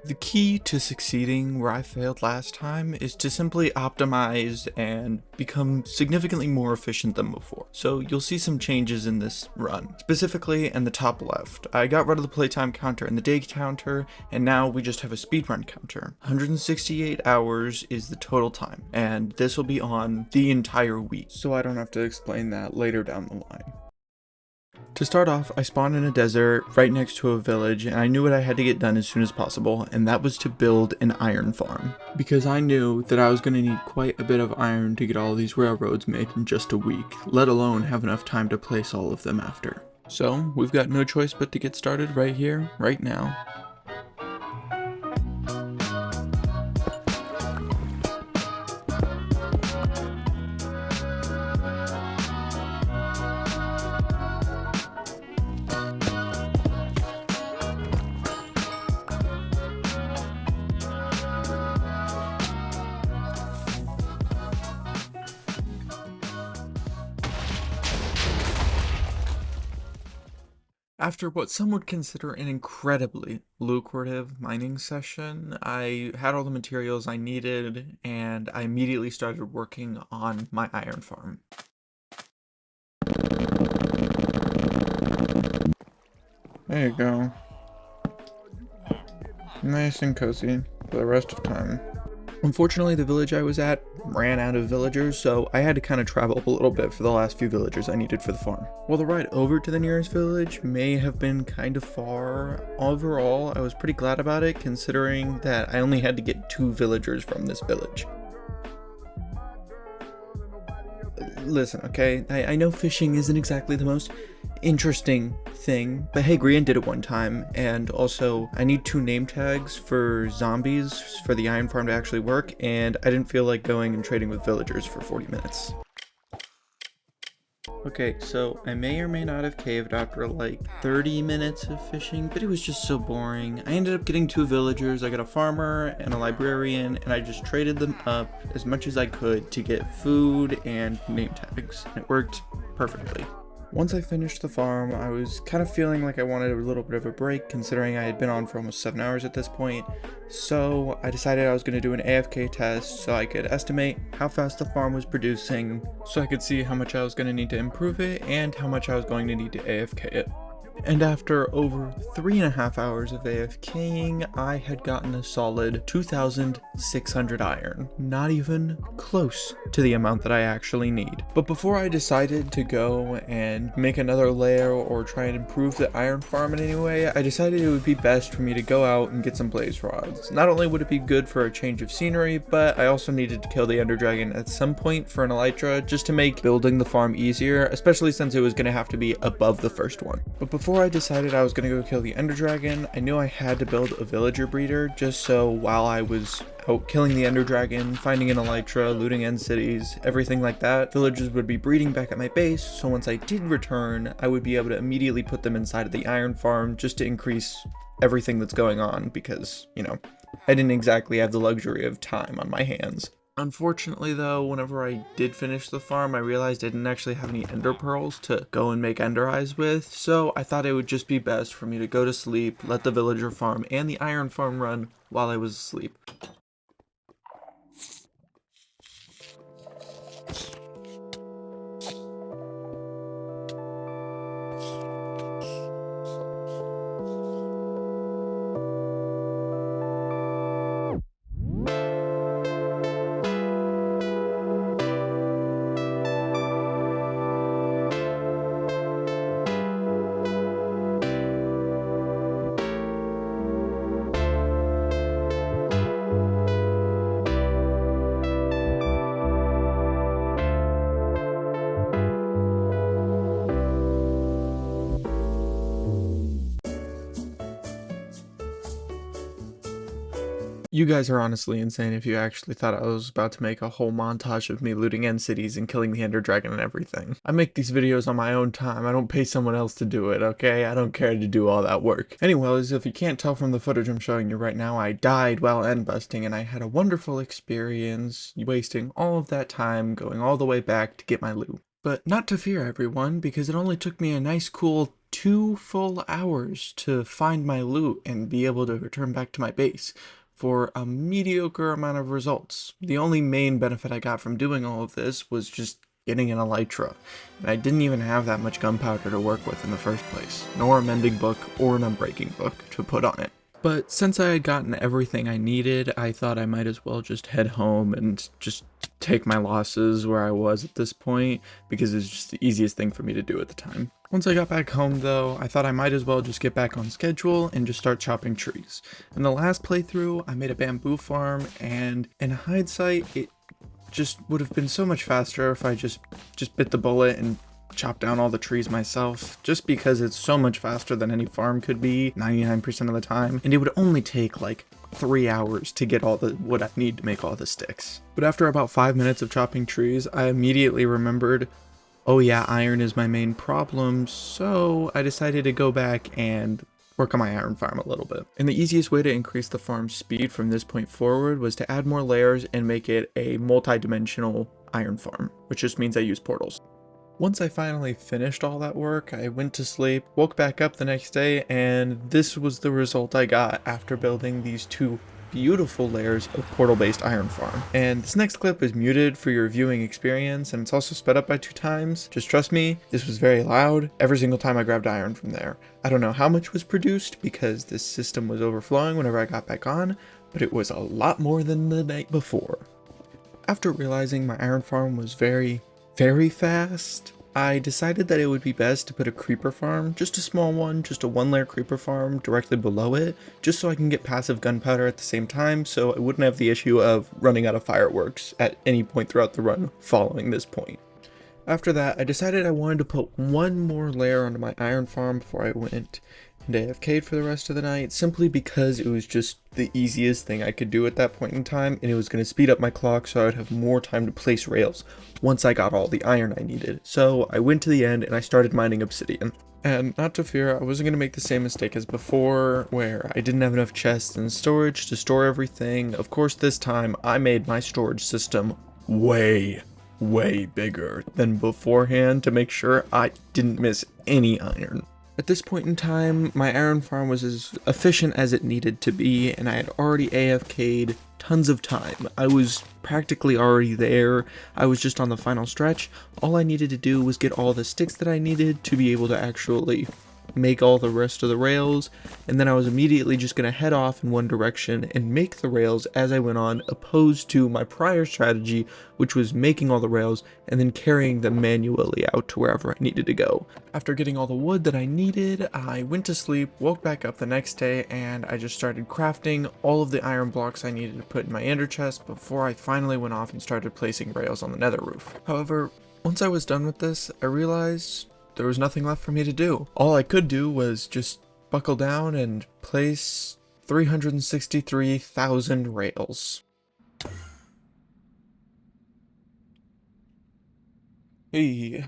The key to succeeding where I failed last time is to simply optimize and become significantly more efficient than before. So you'll see some changes in this run. Specifically in the top left, I got rid of the playtime counter and the day counter, and now we just have a speedrun counter. 168 hours is the total time, and this will be on the entire week, so I don't have to explain that later down the line. To start off, I spawned in a desert right next to a village, and I knew what I had to get done as soon as possible, and that was to build an iron farm. Because I knew that I was going to need quite a bit of iron to get all these railroads made in just a week, let alone have enough time to place all of them after. So, we've got no choice but to get started right here, right now. After what some would consider an incredibly lucrative mining session, I had all the materials I needed, and I immediately started working on my iron farm. There you go. Nice and cozy for the rest of time. Unfortunately, the village I was at ran out of villagers, so I had to kind of travel a little bit for the last few villagers I needed for the farm. While the ride over to the nearest village may have been kind of far, overall I was pretty glad about it considering that I only had to get 2 villagers from this village. Listen, okay, I know fishing isn't exactly the most interesting thing, but hey, Grian did it one time, and also I need 2 name tags for zombies for the iron farm to actually work, and I didn't feel like going and trading with villagers for 40 minutes. Okay, so I may or may not have caved after like 30 minutes of fishing, but it was just so boring. I ended up getting 2 villagers. I got a farmer and a librarian, and I just traded them up as much as I could to get food and name tags. It worked perfectly. Once I finished the farm, I was kind of feeling like I wanted a little bit of a break considering I had been on for almost 7 hours at this point. So I decided I was going to do an AFK test so I could estimate how fast the farm was producing, so I could see how much I was going to need to improve it and how much I was going to need to AFK it. And after over 3.5 hours of AFKing, I had gotten a solid 2,600 iron. Not even close to the amount that I actually need. But before I decided to go and make another lair or try and improve the iron farm in any way, I decided it would be best for me to go out and get some blaze rods. Not only would it be good for a change of scenery, but I also needed to kill the ender dragon at some point for an elytra just to make building the farm easier, especially since it was going to have to be above the first one. But before I decided I was going to go kill the ender dragon, I knew I had to build a villager breeder just so while I was out killing the ender dragon, finding an elytra, looting end cities, everything like that, villagers would be breeding back at my base, so once I did return, I would be able to immediately put them inside of the iron farm just to increase everything that's going on because, you know, I didn't exactly have the luxury of time on my hands. Unfortunately though, whenever I did finish the farm, I realized I didn't actually have any ender pearls to go and make ender eyes with, so I thought it would just be best for me to go to sleep, let the villager farm and the iron farm run while I was asleep. You guys are honestly insane if you actually thought I was about to make a whole montage of me looting end cities and killing the ender dragon and everything. I make these videos on my own time, I don't pay someone else to do it, okay? I don't care to do all that work. Anyways, if you can't tell from the footage I'm showing you right now, I died while end busting and I had a wonderful experience, wasting all of that time going all the way back to get my loot. But not to fear everyone, because it only took me a nice cool 2 full hours to find my loot and be able to return back to my base for a mediocre amount of results. The only main benefit I got from doing all of this was just getting an elytra, and I didn't even have that much gunpowder to work with in the first place, nor a mending book or an unbreaking book to put on it. But since I had gotten everything I needed, I thought I might as well just head home and just take my losses where I was at this point, because it was just the easiest thing for me to do at the time. Once I got back home though, I thought I might as well just get back on schedule and just start chopping trees. In the last playthrough, I made a bamboo farm, and in hindsight, it just would have been so much faster if I just bit the bullet and chop down all the trees myself, just because it's so much faster than any farm could be 99% of the time, and it would only take like 3 hours to get all the wood I need to make all the sticks. But after about 5 minutes of chopping trees, I immediately remembered, oh yeah, iron is my main problem, so I decided to go back and work on my iron farm a little bit. And the easiest way to increase the farm's speed from this point forward was to add more layers and make it a multi-dimensional iron farm, which just means I use portals. Once I finally finished all that work, I went to sleep, woke back up the next day, and this was the result I got after building these 2 beautiful layers of portal-based iron farm. And this next clip is muted for your viewing experience, and it's also sped up by 2 times. Just trust me, this was very loud every single time I grabbed iron from there. I don't know how much was produced because this system was overflowing whenever I got back on, but it was a lot more than the night before. After realizing my iron farm was very fast, I decided that it would be best to put a creeper farm, just a small one, just a 1-layer creeper farm directly below it, just so I can get passive gunpowder at the same time, so I wouldn't have the issue of running out of fireworks at any point throughout the run following this point. After that, I decided I wanted to put 1 more layer onto my iron farm before I went into AFK'd for the rest of the night, simply because it was just the easiest thing I could do at that point in time, and it was going to speed up my clock so I would have more time to place rails once I got all the iron I needed. So I went to the end and I started mining obsidian. And not to fear, I wasn't going to make the same mistake as before, where I didn't have enough chests and storage to store everything. Of course, this time I made my storage system way bigger than beforehand to make sure I didn't miss any iron. At this point in time, my iron farm was as efficient as it needed to be, and I had already AFK'd tons of time. I was practically already there. I was just on the final stretch. All I needed to do was get all the sticks that I needed to be able to actually make all the rest of the rails, and then I was immediately just going to head off in one direction and make the rails as I went on, opposed to my prior strategy, which was making all the rails and then carrying them manually out to wherever I needed to go. After getting all the wood that I needed, I went to sleep, woke back up the next day, and I just started crafting all of the iron blocks I needed to put in my ender chest before I finally went off and started placing rails on the nether roof. However, once I was done with this, I realized there was nothing left for me to do. All I could do was just buckle down and place 363,000 rails. Hey.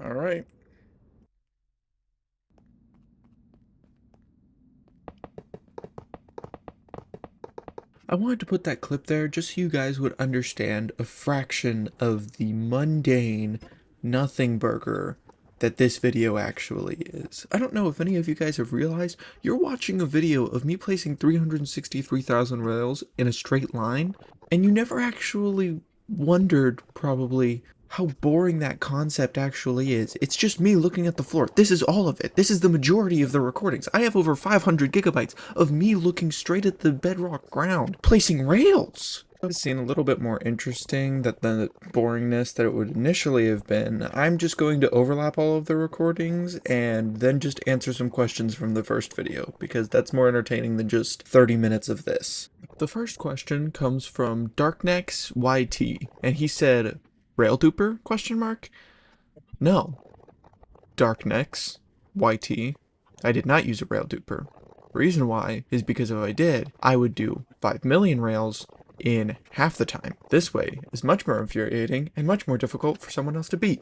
All right. I wanted to put that clip there just so you guys would understand a fraction of the mundane nothing burger that this video actually is. I don't know if any of you guys have realized, you're watching a video of me placing 363,000 rails in a straight line, and you never actually wondered, probably, how boring that concept actually is. It's just me looking at the floor. This is all of it. This is the majority of the recordings. I have over 500 gigabytes of me looking straight at the bedrock ground, placing rails. It seemed a little bit more interesting than the boringness that it would initially have been. I'm just going to overlap all of the recordings and then just answer some questions from the first video, because that's more entertaining than just 30 minutes of this. The first question comes from DarkNexYT, and he said, "Rail duper? Question mark? No. Darknex, YT, I did not use a rail duper. Reason why is because if I did, I would do 5 million rails in half the time. This way is much more infuriating and much more difficult for someone else to beat.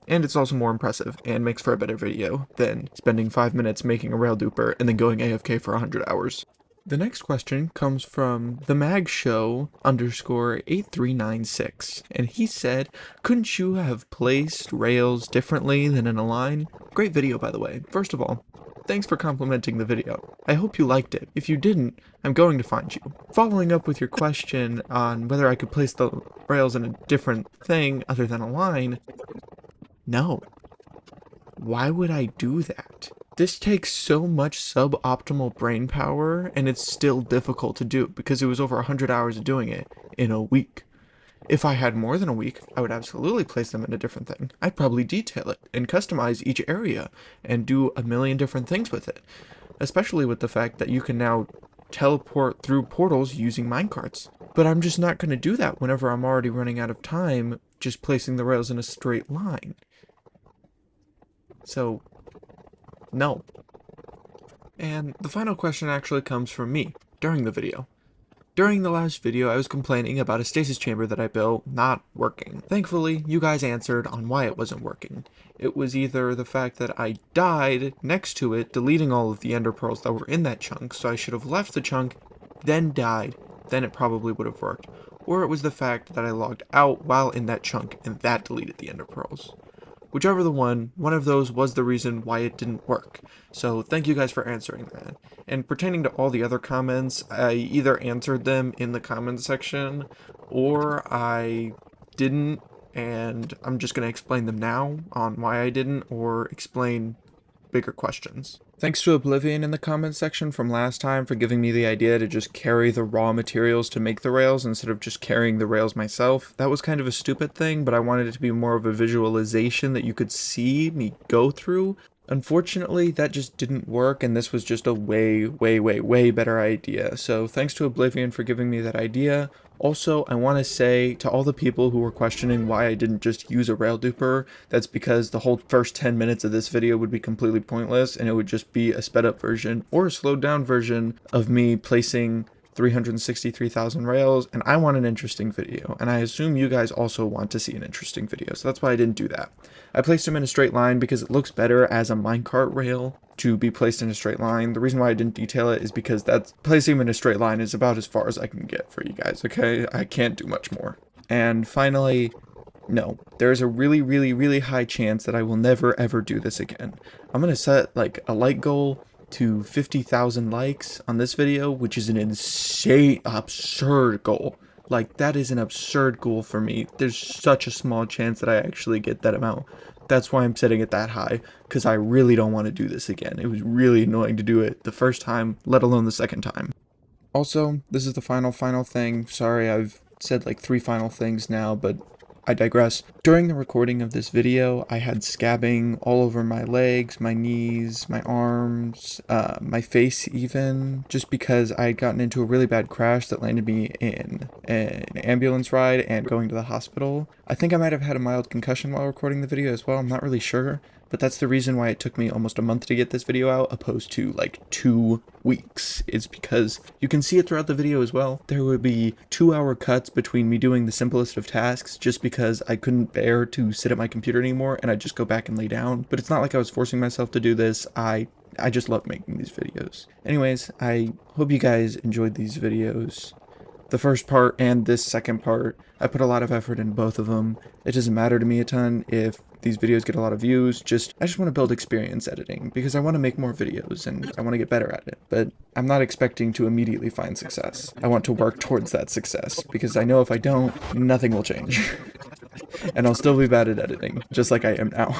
And it's also more impressive and makes for a better video than spending 5 minutes making a rail duper and then going AFK for 100 hours. The next question comes from the magshow _ 8396, and he said, couldn't you have placed rails differently than in a line? Great video, by the way. First of all, thanks for complimenting the video. I hope you liked it. If you didn't, I'm going to find you. Following up with your question on whether I could place the rails in a different thing other than a line, no. Why would I do that? This takes so much suboptimal brain power, and it's still difficult to do because it was over 100 hours of doing it in a week. If I had more than a week, I would absolutely place them in a different thing. I'd probably detail it and customize each area and do a million different things with it. Especially with the fact that you can now teleport through portals using minecarts. But I'm just not going to do that whenever I'm already running out of time just placing the rails in a straight line. So, no. And the final question actually comes from me during the video. During the last video, I was complaining about a stasis chamber that I built not working. Thankfully, you guys answered on why it wasn't working. It was either the fact that I died next to it, deleting all of the ender pearls that were in that chunk, so I should have left the chunk, then died, then it probably would have worked. Or it was the fact that I logged out while in that chunk, and that deleted the ender pearls. Whichever the one of those was the reason why it didn't work. So thank you guys for answering that. And pertaining to all the other comments, I either answered them in the comments section, or I didn't, and I'm just going to explain them now on why I didn't, or explain bigger questions. Thanks to Oblivion in the comments section from last time for giving me the idea to just carry the raw materials to make the rails instead of just carrying the rails myself. That was kind of a stupid thing, but I wanted it to be more of a visualization that you could see me go through. Unfortunately, that just didn't work, and this was just a way better idea. So thanks to Oblivion for giving me that idea. Also, I want to say to all the people who were questioning why I didn't just use a rail duper, that's because the whole first 10 minutes of this video would be completely pointless, and it would just be a sped up version or a slowed down version of me placing 363,000 rails, and I want an interesting video, and I assume you guys also want to see an interesting video, so that's why I didn't do that. I placed them in a straight line because it looks better as a minecart rail to be placed in a straight line. The reason why I didn't detail it is because placing them in a straight line is about as far as I can get for you guys, okay? I can't do much more. And finally, no, there is a really high chance that I will never ever do this again. I'm gonna set like a like goal to 50,000 likes on this video, which is an insane, absurd goal. Like, that is an absurd goal for me. There's such a small chance that I actually get that amount. That's why I'm setting it that high, because I really don't want to do this again. It was really annoying to do it the first time, let alone the second time. Also, this is the final thing. Sorry, I've said like 3 final things now, but I digress. During the recording of this video, I had scabbing all over my legs, my knees, my arms, my face even, just because I had gotten into a really bad crash that landed me in an ambulance ride and going to the hospital. I think I might have had a mild concussion while recording the video as well, I'm not really sure. But that's the reason why it took me almost a month to get this video out, opposed to like 2 weeks. It's because you can see it throughout the video as well. There would be 2-hour cuts between me doing the simplest of tasks just because I couldn't bear to sit at my computer anymore and I'd just go back and lay down. But it's not like I was forcing myself to do this. I just love making these videos. Anyways, I hope you guys enjoyed these videos. The first part and this second part, I put a lot of effort in both of them. It doesn't matter to me a ton if these videos get a lot of views, I just want to build experience editing because I want to make more videos and I want to get better at it. But I'm not expecting to immediately find success. I want to work towards that success because I know if I don't, nothing will change. And I'll still be bad at editing, just like I am now.